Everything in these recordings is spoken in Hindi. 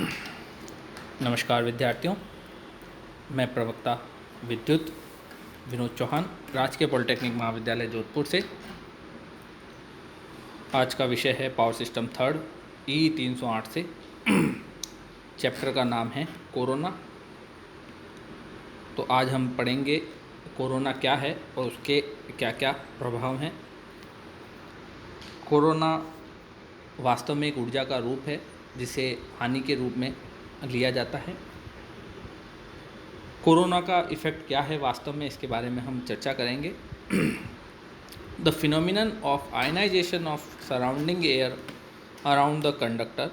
नमस्कार विद्यार्थियों, मैं प्रवक्ता विद्युत विनोद चौहान, राजकीय पॉलिटेक्निक महाविद्यालय जोधपुर से। आज का विषय है पावर सिस्टम थर्ड E308 से। चैप्टर का नाम है कोरोना। तो आज हम पढ़ेंगे कोरोना क्या है और उसके क्या क्या प्रभाव हैं। कोरोना वास्तव में एक ऊर्जा का रूप है जिसे हानि के रूप में लिया जाता है। कोरोना का इफ़ेक्ट क्या है वास्तव में, इसके बारे में हम चर्चा करेंगे। The phenomenon of ionization of surrounding air around the conductor,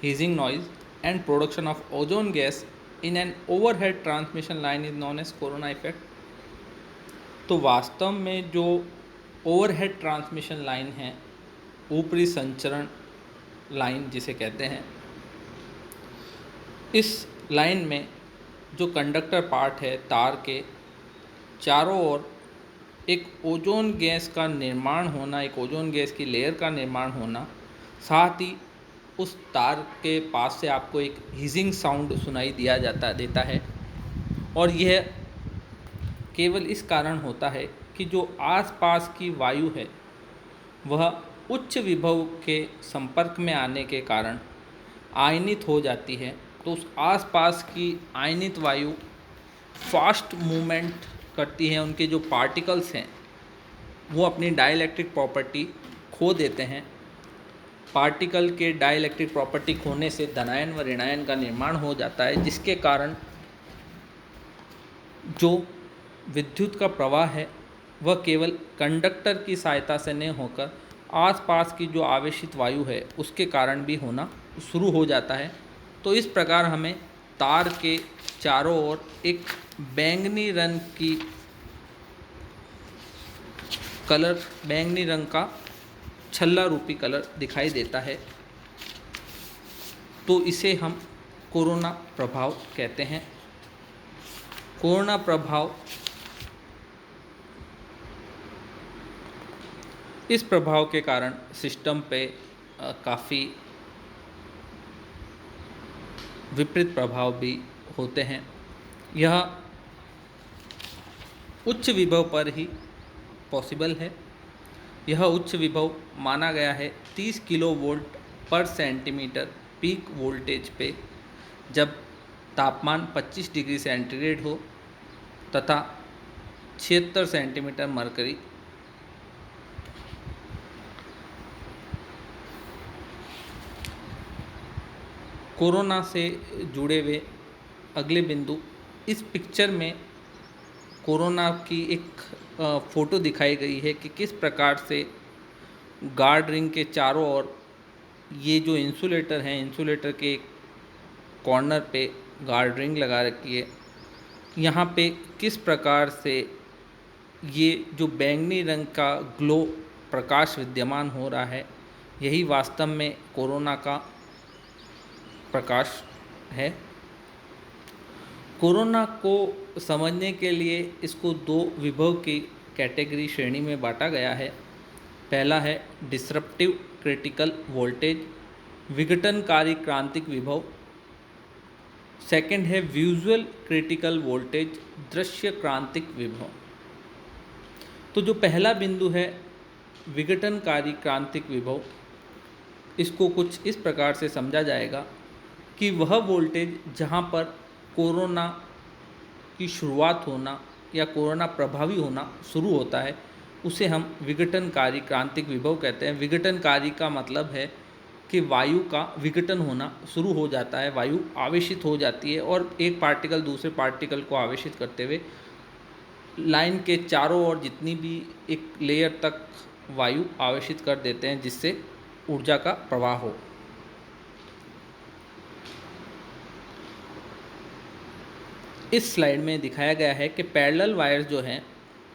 hissing noise and production of ozone gas in an overhead transmission line is known as corona effect. तो वास्तव में जो ओवरहेड ट्रांसमिशन लाइन है, ऊपरी संचरण लाइन जिसे कहते हैं, इस लाइन में जो कंडक्टर पार्ट है, तार के चारों ओर एक ओजोन गैस का निर्माण होना, एक ओजोन गैस की लेयर का निर्माण होना, साथ ही उस तार के पास से आपको एक हीजिंग साउंड सुनाई देता है। और यह केवल इस कारण होता है कि जो आसपास की वायु है वह उच्च विभव के संपर्क में आने के कारण आयनित हो जाती है। तो उस आसपास की आयनित वायु फास्ट मूवमेंट करती है, उनके जो पार्टिकल्स हैं वो अपनी डाइलेक्ट्रिक प्रॉपर्टी खो देते हैं। पार्टिकल के डाइलेक्ट्रिक प्रॉपर्टी खोने से धनायन व ऋणायन का निर्माण हो जाता है, जिसके कारण जो विद्युत का प्रवाह है वह केवल कंडक्टर की सहायता से नहीं होकर आसपास की जो आवेशित वायु है उसके कारण भी होना शुरू हो जाता है। तो इस प्रकार हमें तार के चारों ओर एक बैंगनी रंग का छल्ला रूपी कलर दिखाई देता है। तो इसे हम कोरोना प्रभाव कहते हैं। कोरोना प्रभाव, इस प्रभाव के कारण सिस्टम पे काफ़ी विपरीत प्रभाव भी होते हैं। यह उच्च विभव पर ही पॉसिबल है। यह उच्च विभव माना गया है 30 किलोवोल्ट पर सेंटीमीटर पीक वोल्टेज पे, जब तापमान 25 डिग्री सेंटीग्रेड हो तथा 76 सेंटीमीटर मरकरी। कोरोना से जुड़े हुए अगले बिंदु, इस पिक्चर में कोरोना की एक फ़ोटो दिखाई गई है कि किस प्रकार से गार्ड रिंग के चारों ओर ये जो इंसुलेटर हैं, इंसुलेटर के एक कॉर्नर पे गार्ड रिंग लगा रखी है। यहाँ पे किस प्रकार से ये जो बैंगनी रंग का ग्लो प्रकाश विद्यमान हो रहा है, यही वास्तव में कोरोना का प्रकाश है। कोरोना को समझने के लिए इसको दो विभव की कैटेगरी श्रेणी में बांटा गया है। पहला है डिसरप्टिव क्रिटिकल वोल्टेज, विघटनकारी क्रांतिक विभव। सेकंड है विजुअल क्रिटिकल वोल्टेज, दृश्य क्रांतिक विभव। तो जो पहला बिंदु है विघटनकारी क्रांतिक विभव, इसको कुछ इस प्रकार से समझा जाएगा कि वह वोल्टेज जहाँ पर कोरोना की शुरुआत होना या कोरोना प्रभावी होना शुरू होता है, उसे हम विघटनकारी क्रांतिक विभव कहते हैं। विघटनकारी का मतलब है कि वायु का विघटन होना शुरू हो जाता है, वायु आवेशित हो जाती है और एक पार्टिकल दूसरे पार्टिकल को आवेशित करते हुए लाइन के चारों ओर जितनी भी एक लेयर तक वायु आवेशित कर देते हैं, जिससे ऊर्जा का प्रवाह हो। इस स्लाइड में दिखाया गया है कि पैरेलल वायर्स जो हैं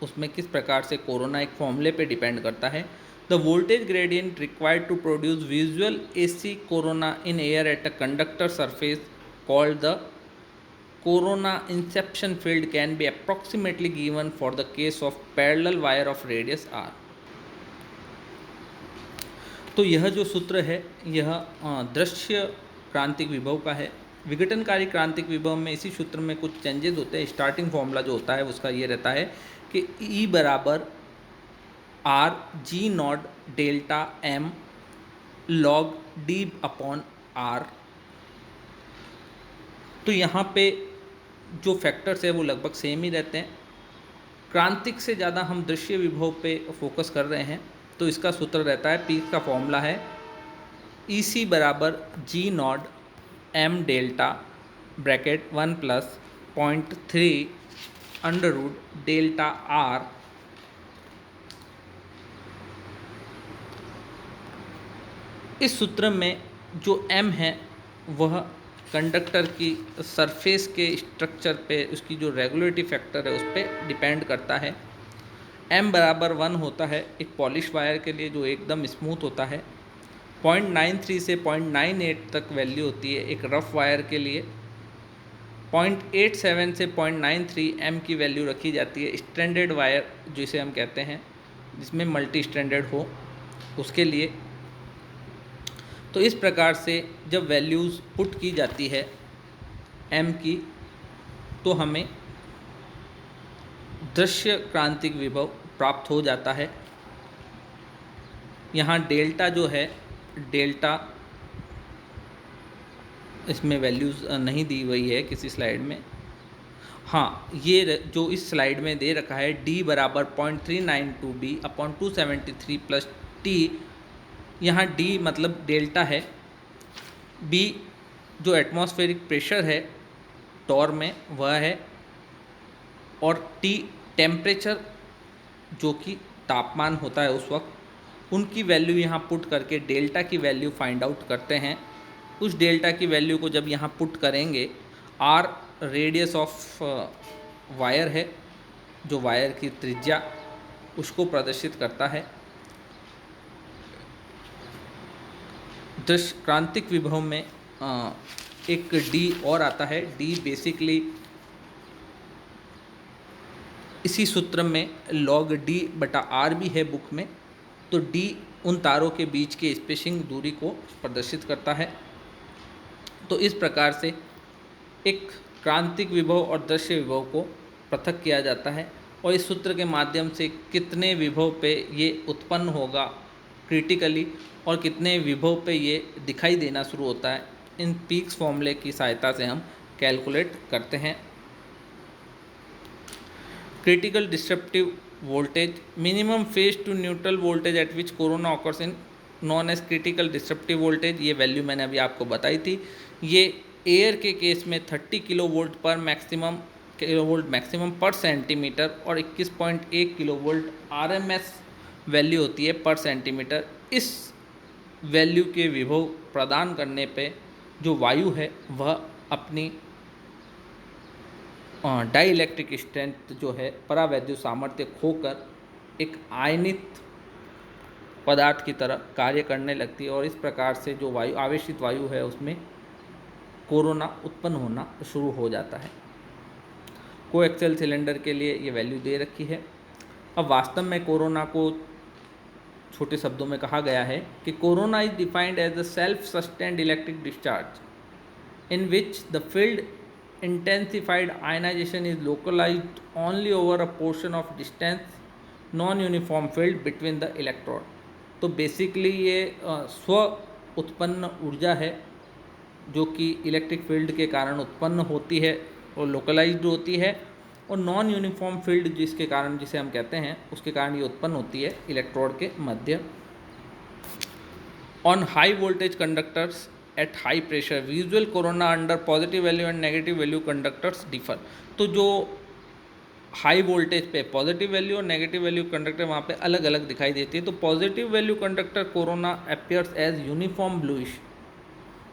उसमें किस प्रकार से कोरोना एक फॉर्मूले पे डिपेंड करता है। The voltage gradient required to produce visual AC corona in air at a conductor surface called the corona inception field can be approximately given for the case of parallel wire of radius R। तो यह जो सूत्र है, यह दृश्य क्रांतिक विभव का है। विघटनकारी क्रांतिक विभव में इसी सूत्र में कुछ चेंजेस होते हैं। स्टार्टिंग फॉर्मूला जो होता है उसका ये रहता है कि E बराबर R G naught delta M log D upon R. तो यहाँ पे जो फैक्टर्स है वो लगभग सेम ही रहते हैं। क्रांतिक से ज़्यादा हम दृश्य विभव पे फोकस कर रहे हैं, तो इसका सूत्र रहता है, पीक का फॉर्मूला है ई सी बराबर G not M delta bracket 1 plus 0.3 under root delta R इस सूत्र में जो m है वह कंडक्टर की सरफेस के स्ट्रक्चर पे उसकी जो रेगुलेटरी फैक्टर है उस पर डिपेंड करता है। m बराबर 1 होता है एक पॉलिश वायर के लिए जो एकदम स्मूथ होता है। 0.93 से 0.98 तक वैल्यू होती है एक रफ वायर के लिए। 0.87 से 0.93 m की वैल्यू रखी जाती है स्ट्रैंडेड वायर जिसे हम कहते हैं, जिसमें मल्टी स्ट्रैंडेड हो, उसके लिए। तो इस प्रकार से जब वैल्यूज़ पुट की जाती है m की, तो हमें दृश्य क्रांतिक विभव प्राप्त हो जाता है। यहाँ डेल्टा जो है, डेल्टा इसमें वैल्यूज़ नहीं दी हुई है किसी स्लाइड में। हाँ, ये जो इस स्लाइड में दे रखा है d बराबर 0.392 b अपॉन 273 प्लस t, यहाँ d मतलब डेल्टा है, b जो एटमॉस्फेरिक प्रेशर है टॉर में वह है, और t टेम्परेचर जो कि तापमान होता है उस वक्त, उनकी वैल्यू यहाँ पुट करके डेल्टा की वैल्यू फाइंड आउट करते हैं। उस डेल्टा की वैल्यू को जब यहाँ पुट करेंगे, r रेडियस ऑफ वायर है, जो वायर की त्रिज्या उसको प्रदर्शित करता है। दृश्य क्रांतिक विभव में एक d और आता है। d बेसिकली इसी सूत्र में log d बटा आर भी है बुक में, तो d उन तारों के बीच के स्पेसिंग दूरी को प्रदर्शित करता है। तो इस प्रकार से एक क्रांतिक विभव और दृश्य विभव को पृथक किया जाता है, और इस सूत्र के माध्यम से कितने विभव पे ये उत्पन्न होगा क्रिटिकली और कितने विभव पे ये दिखाई देना शुरू होता है, इन पीक्स फॉर्मूले की सहायता से हम कैलकुलेट करते हैं। Critical disruptive voltage, minimum phase to neutral voltage at which corona occurs in known as critical disruptive voltage, ये वैल्यू मैंने अभी आपको बताई थी। ये एयर के केस में 30 किलोवोल्ट मैक्सिमम पर सेंटीमीटर और 21.1 किलोवोल्ट आरएमएस वैल्यू होती है पर सेंटीमीटर। इस वैल्यू के विभव प्रदान करने पे जो वायु है वह अपनी डाई इलेक्ट्रिक स्ट्रेंथ जो है, परावैद्युत सामर्थ्य खोकर एक आयनित पदार्थ की तरह कार्य करने लगती है, और इस प्रकार से जो वायु आवेशित वायु है उसमें कोरोना उत्पन्न होना शुरू हो जाता है। कोएक्सियल सिलेंडर के लिए ये वैल्यू दे रखी है। अब वास्तव में कोरोना को छोटे शब्दों में कहा गया है कि corona is defined as a self sustained electric discharge in which the field intensified ionization is localized only over a portion of distance non-uniform field between the electrode। तो बेसिकली ये स्व उत्पन्न ऊर्जा है जो कि इलेक्ट्रिक फील्ड के कारण उत्पन्न होती है और लोकलाइज्ड होती है, और नॉन यूनिफॉर्म फील्ड जिसके कारण, जिसे हम कहते हैं, उसके कारण ये उत्पन्न होती है इलेक्ट्रोड के मध्य। On high voltage conductors at high pressure visual corona under positive value and negative value conductors differ. तो जो हाई वोल्टेज पे पॉजिटिव वैल्यू और नेगेटिव वैल्यू कंडक्टर वहाँ पे अलग अलग दिखाई देती है। तो positive value conductor corona appears as uniform bluish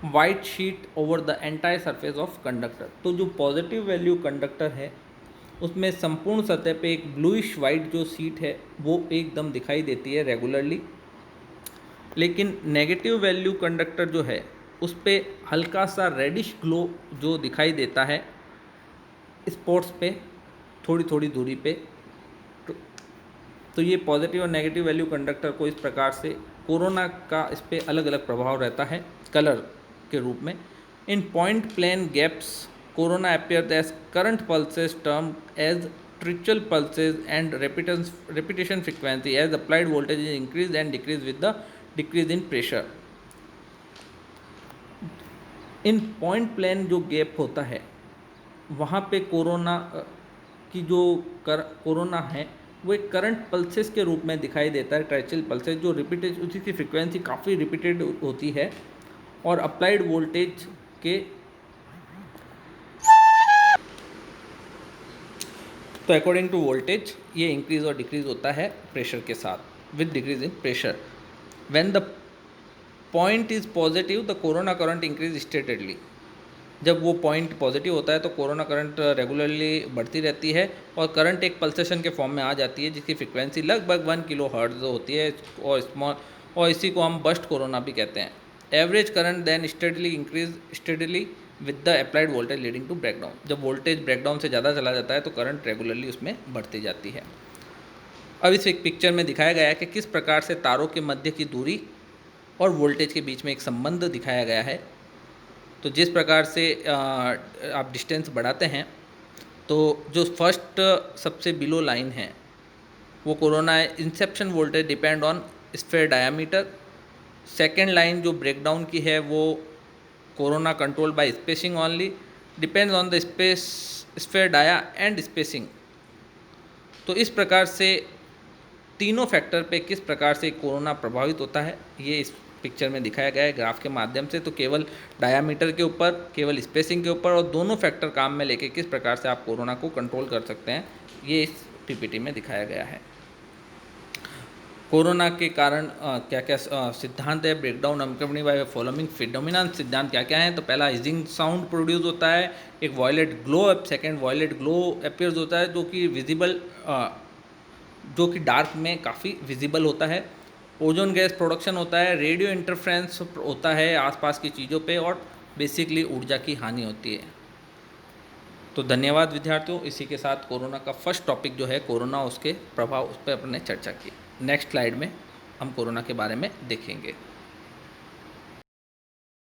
white sheet over the entire surface of conductor. तो जो पॉजिटिव वैल्यू कंडक्टर है उसमें संपूर्ण सतह पे एक ब्लूइश वाइट जो शीट है वो एकदम दिखाई देती है रेगुलरली, लेकिन नेगेटिव वैल्यू कंडक्टर जो है उस पर हल्का सा रेडिश ग्लो जो दिखाई देता है स्पॉट्स पे थोड़ी थोड़ी दूरी पे। तो ये पॉजिटिव और नेगेटिव वैल्यू कंडक्टर को इस प्रकार से कोरोना का इस पर अलग अलग प्रभाव रहता है कलर के रूप में। In point plane gaps, corona appears as current pulses termed as trickle pulses and repetition frequency as applied voltage is increased and decreased with the decrease in pressure. इन पॉइंट प्लेन जो गैप होता है वहाँ पे कोरोना की जो कोरोना है वो एक करंट पल्सेस के रूप में दिखाई देता है, ट्रैचल पल्सेस, जो रिपीटेड, उसकी फ्रिक्वेंसी काफ़ी रिपीटेड होती है और अप्लाइड वोल्टेज के, तो अकॉर्डिंग टू वोल्टेज ये इंक्रीज और डिक्रीज होता है प्रेशर के साथ, with decrease in pressure. When the point is positive the corona current increase steadily. जब वो पॉइंट पॉजिटिव होता है तो कोरोना करंट रेगुलरली बढ़ती रहती है और करंट एक पल्सेशन के फॉर्म में आ जाती है जिसकी फ्रिक्वेंसी लगभग 1 किलो हर्ट्ज होती है और इसी को हम बस्ट कोरोना भी कहते हैं. Average current then steadily increase steadily with the applied voltage leading to breakdown. जब वोल्टेज ब्रेकडाउन से ज़्यादा चला जाता है तो करंट रेगुलरली उसमें बढ़ती जाती है. अब इस एक पिक्चर में दिखाया गया है कि किस प्रकार से तारों के मध्य की दूरी और वोल्टेज के बीच में एक संबंध दिखाया गया है. तो जिस प्रकार से आप डिस्टेंस बढ़ाते हैं तो जो फर्स्ट सबसे बिलो लाइन है वो corona inception voltage depend on sphere diameter. Second line जो ब्रेकडाउन की है वो corona control by spacing only, depends on the sphere dia and spacing. तो इस प्रकार से तीनों फैक्टर पे किस प्रकार से कोरोना प्रभावित होता है ये इस पिक्चर में दिखाया गया है ग्राफ के माध्यम से. तो केवल डायामीटर के ऊपर, केवल स्पेसिंग के ऊपर और दोनों फैक्टर काम में लेके किस प्रकार से आप कोरोना को कंट्रोल कर सकते हैं ये इस पीपीटी में दिखाया गया है. कोरोना के कारण क्या क्या सिद्धांत है, ब्रेकडाउन अनकम्पनी बाय फॉलोइंग फिनोमिना. सिद्धांत क्या क्या है? तो पहला हिजिंग साउंड प्रोड्यूस होता है, एक violet glow, second violet glow appears होता है जो कि विजिबल, जो कि डार्क में काफ़ी विजिबल होता है. ओजोन गैस प्रोडक्शन होता है, रेडियो इंटरफ्रेंस होता है आसपास की चीज़ों पे और बेसिकली ऊर्जा की हानि होती है. तो धन्यवाद विद्यार्थियों. इसी के साथ कोरोना का फर्स्ट टॉपिक जो है कोरोना, उसके प्रभाव, उस पर अपने चर्चा की. नेक्स्ट स्लाइड में हम कोरोना के बारे में देखेंगे.